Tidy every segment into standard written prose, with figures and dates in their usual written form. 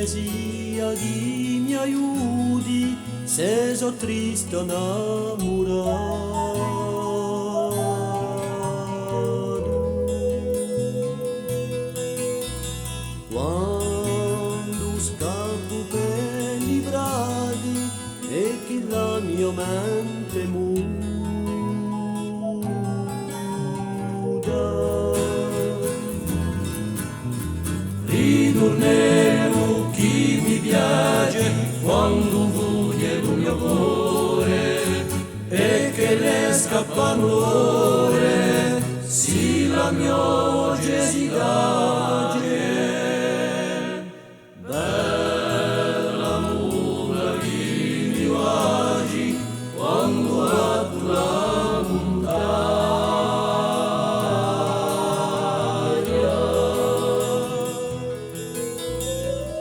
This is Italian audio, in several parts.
poesia chi mi aiuti se so triste innamorato. Quando scappo per i prati e che la mia mente muta, ritornerò chi mi piace quando voglia il mio cuore e che le scappano l'ore, sì la mia voce si tace. Bella mula chi mi baci quando atto la montagna.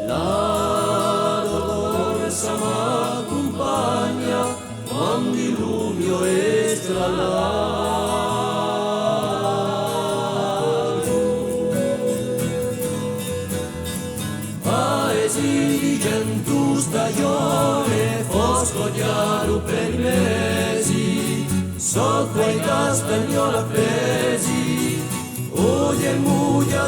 La dolorosa m'accompagna quando il lumio è stralato. Paesi di cento stagione, fosco chiaro per i mesi, sotto ai castagnoli appesi, odia e mudia